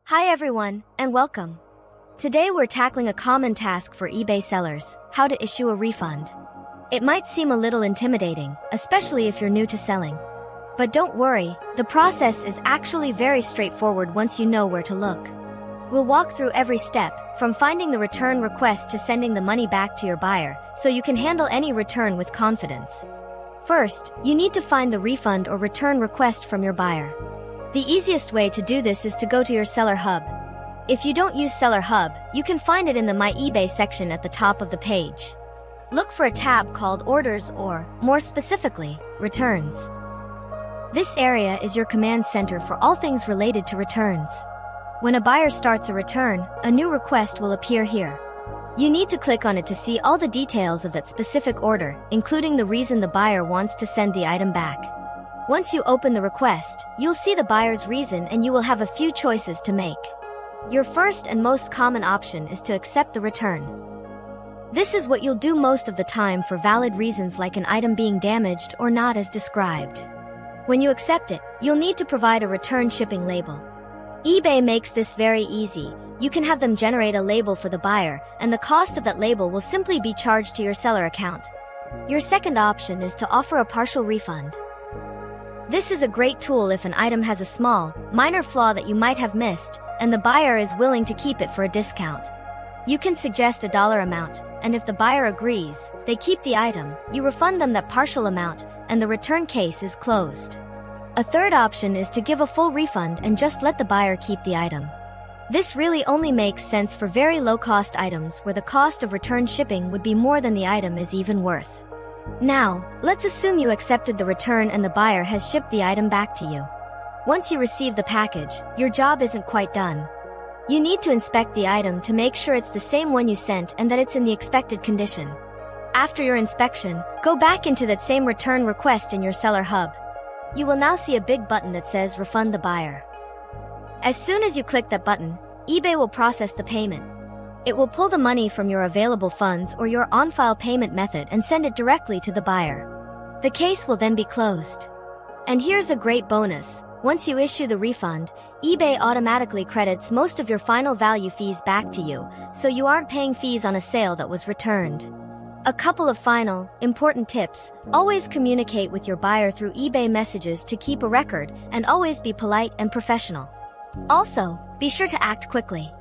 Hi everyone, and welcome. Today we're tackling a common task for eBay sellers: how to issue a refund. It might seem a little intimidating, especially if you're new to selling. But don't worry, the process is actually very straightforward once you know where to look. We'll walk through every step, from finding the return request to sending the money back to your buyer, so you can handle any return with confidence. First, you need to find the refund or return request from your buyer. The easiest way to do this is to go to your Seller Hub. If you don't use Seller Hub, you can find it in the My eBay section at the top of the page. Look for a tab called Orders or, more specifically, Returns. This area is your command center for all things related to returns. When a buyer starts a return, a new request will appear here. You need to click on it to see all the details of that specific order, including the reason the buyer wants to send the item back. Once you open the request, you'll see the buyer's reason and you will have a few choices to make. Your first and most common option is to accept the return. This is what you'll do most of the time for valid reasons like an item being damaged or not as described. When you accept it, you'll need to provide a return shipping label. eBay makes this very easy. You can have them generate a label for the buyer, and the cost of that label will simply be charged to your seller account. Your second option is to offer a partial refund. This is a great tool if an item has a small, minor flaw that you might have missed, and the buyer is willing to keep it for a discount. You can suggest a dollar amount, and if the buyer agrees, they keep the item, you refund them that partial amount, and the return case is closed. A third option is to give a full refund and just let the buyer keep the item. This really only makes sense for very low-cost items where the cost of return shipping would be more than the item is even worth. Now, let's assume you accepted the return and the buyer has shipped the item back to you. Once you receive the package, your job isn't quite done. You need to inspect the item to make sure it's the same one you sent and that it's in the expected condition. After your inspection, go back into that same return request in your Seller Hub. You will now see a big button that says Refund the Buyer. As soon as you click that button, eBay will process the payment. It will pull the money from your available funds or your on-file payment method and send it directly to the buyer. The case will then be closed. And here's a great bonus. Once you issue the refund, eBay automatically credits most of your final value fees back to you, so you aren't paying fees on a sale that was returned. A couple of final, important tips: always communicate with your buyer through eBay messages to keep a record, and always be polite and professional. Also, be sure to act quickly.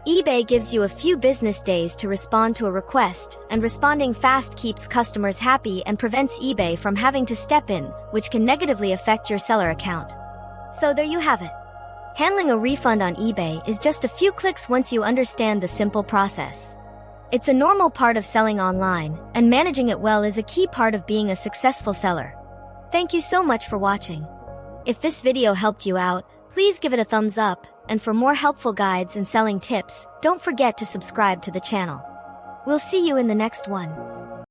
eBay gives you a few business days to respond to a request, and responding fast keeps customers happy and prevents eBay from having to step in, which can negatively affect your seller account. So there you have it. Handling a refund on eBay is just a few clicks once you understand the simple process. It's a normal part of selling online, and managing it well is a key part of being a successful seller. Thank you so much for watching. If this video helped you out, please give it a thumbs up, and for more helpful guides and selling tips, don't forget to subscribe to the channel. We'll see you in the next one.